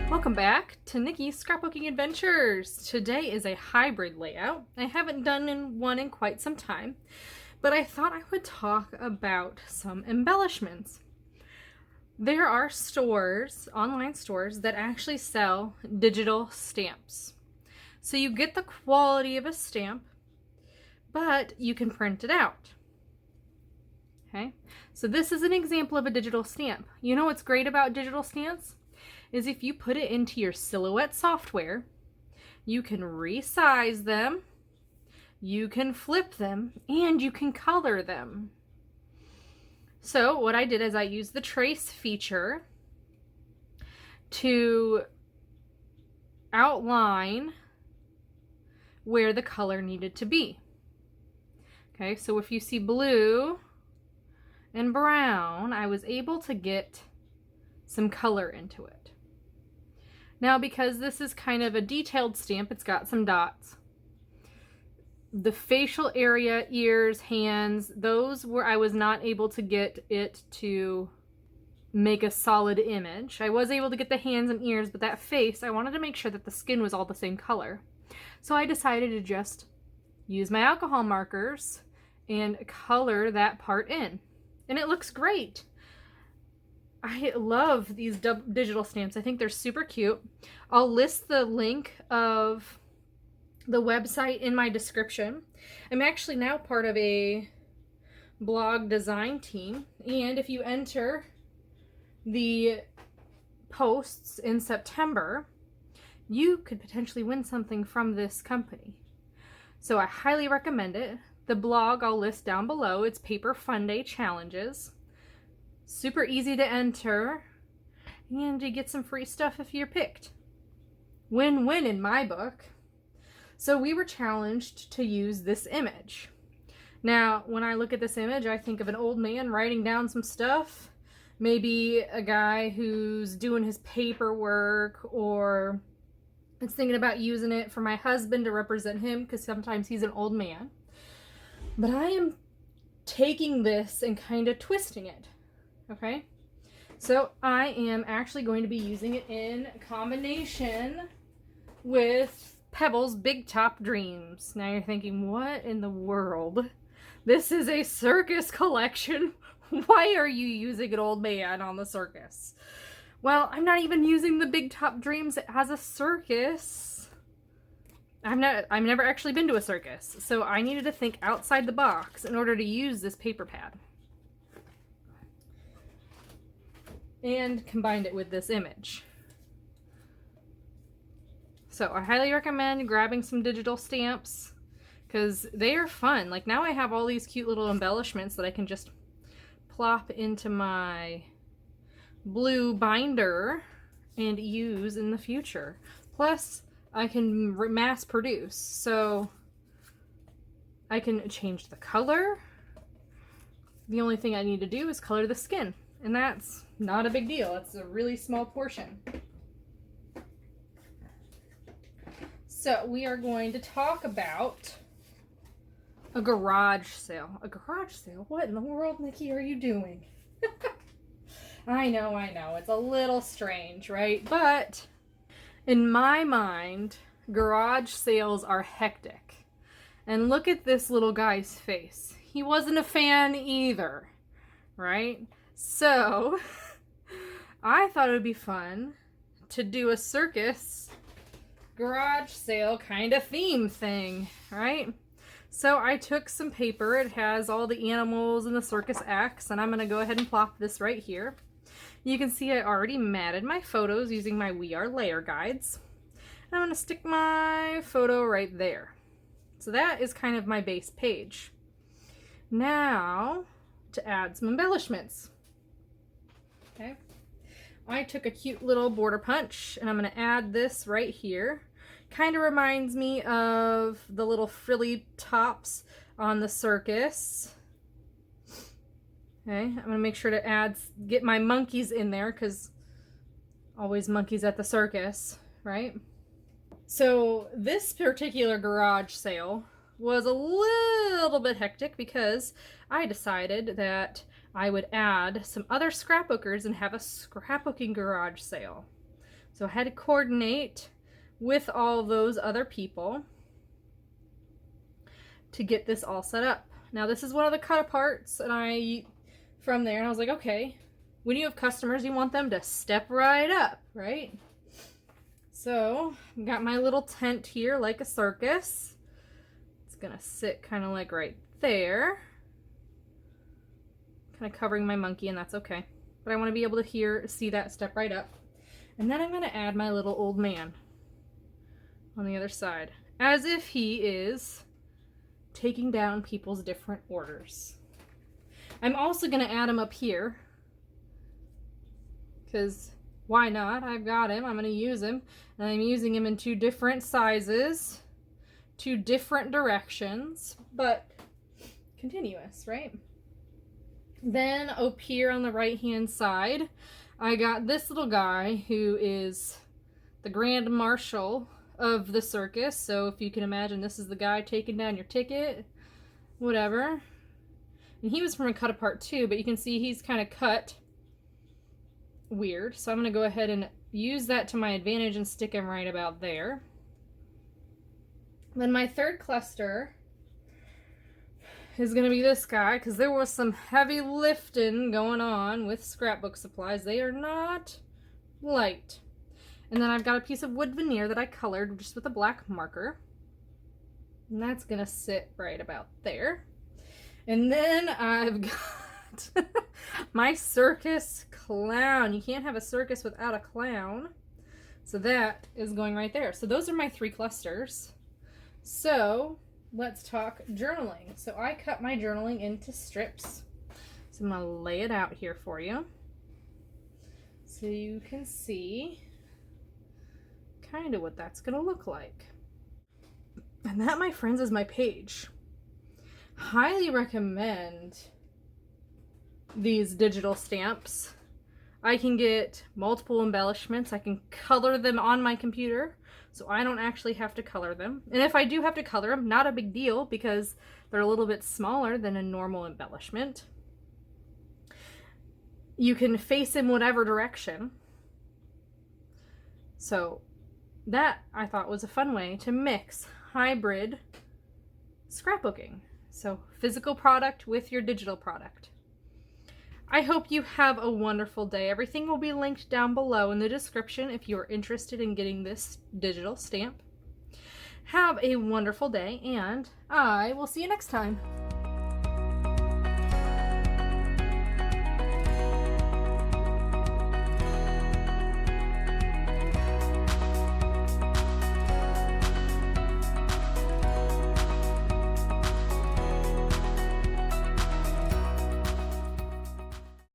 Welcome back to Nikki's Scrapbooking Adventures. Today is a hybrid layout. I haven't done one in quite some time, but I thought I would talk about some embellishments. There are stores, online stores, that actually sell digital stamps. So you get the quality of a stamp, but you can print it out. Okay, so this is an example of a digital stamp. You know what's great about digital stamps? Is if you put it into your Silhouette software, you can resize them, you can flip them, and you can color them. So what I did is I used the trace feature to outline where the color needed to be. Okay, so if you see blue and brown, I was able to get some color into it. Now, because this is kind of a detailed stamp, it's got some dots. The facial area, ears, hands, those where I was not able to get it to make a solid image. I was able to get the hands and ears, but that face, I wanted to make sure that the skin was all the same color. So I decided to just use my alcohol markers and color that part in. And it looks great. I love these digital stamps. I think they're super cute. I'll list the link of the website in my description. I'm actually now part of a blog design team, and if you enter the posts in September, you could potentially win something from this company. So I highly recommend it. The blog I'll list down below. It's Paper Funday Challenges. Super easy to enter, and you get some free stuff if you're picked. Win-win in my book. So we were challenged to use this image. Now, when I look at this image, I think of an old man writing down some stuff. Maybe a guy who's doing his paperwork, or it's thinking about using it for my husband to represent him, because sometimes he's an old man. But I am taking this and kind of twisting it. Okay, so I am actually going to be using it in combination with Pebbles Big Top Dreams. Now you're thinking, what in the world? This is a circus collection. Why are you using an old man on the circus? Well, I'm not even using the Big Top Dreams as a circus. I've never actually been to a circus, so I needed to think outside the box in order to use this paper pad. And combined it with this image. So I highly recommend grabbing some digital stamps, because they are fun. Like, now I have all these cute little embellishments that I can just plop into my blue binder and use in the future. Plus, I can mass produce, so I can change the color. The only thing I need to do is color the skin. And that's not a big deal. It's a really small portion. So we are going to talk about a garage sale. A garage sale? What in the world, Nikki, are you doing? I know. It's a little strange, right? But in my mind, garage sales are hectic. And look at this little guy's face. He wasn't a fan either, right? So, I thought it would be fun to do a circus garage sale kind of theme thing, right? So I took some paper. It has all the animals and the circus acts, and I'm going to go ahead and plop this right here. You can see I already matted my photos using my We Are Layer guides. I'm going to stick my photo right there. So that is kind of my base page. Now, to add some embellishments. Okay, I took a cute little border punch, and I'm going to add this right here. Kind of reminds me of the little frilly tops on the circus. Okay, I'm going to make sure to get my monkeys in there, because always monkeys at the circus, right? So this particular garage sale was a little bit hectic because I decided that I would add some other scrapbookers and have a scrapbooking garage sale. So I had to coordinate with all those other people to get this all set up. Now this is one of the cut aparts, and from there, and I was like, okay, when you have customers, you want them to step right up, right? So I've got my little tent here like a circus. It's gonna sit kind of like right there, kind of covering my monkey, and that's okay. But I want to be able to see that step right up. And then I'm gonna add my little old man on the other side, as if he is taking down people's different orders. I'm also gonna add him up here, because why not? I've got him, I'm gonna use him, and I'm using him in 2 different sizes, 2 different directions, but continuous, right? Then up here on the right hand side, I got this little guy who is the Grand Marshal of the circus. So if you can imagine, this is the guy taking down your ticket, whatever. And he was from a cut apart too, but you can see he's kind of cut weird. So I'm going to go ahead and use that to my advantage and stick him right about there. Then my third cluster is going to be this guy, because there was some heavy lifting going on with scrapbook supplies. They are not light. And then I've got a piece of wood veneer that I colored just with a black marker. And that's going to sit right about there. And then I've got my circus clown. You can't have a circus without a clown. So that is going right there. So those are my 3 clusters. So let's talk journaling. So I cut my journaling into strips. So I'm going to lay it out here for you, so you can see kind of what that's going to look like. And that, my friends, is my page. Highly recommend these digital stamps. I can get multiple embellishments. I can color them on my computer, so I don't actually have to color them. And if I do have to color them, not a big deal, because they're a little bit smaller than a normal embellishment. You can face in whatever direction. So that, I thought, was a fun way to mix hybrid scrapbooking. So physical product with your digital product. I hope you have a wonderful day. Everything will be linked down below in the description if you are interested in getting this digital stamp. Have a wonderful day, and I will see you next time.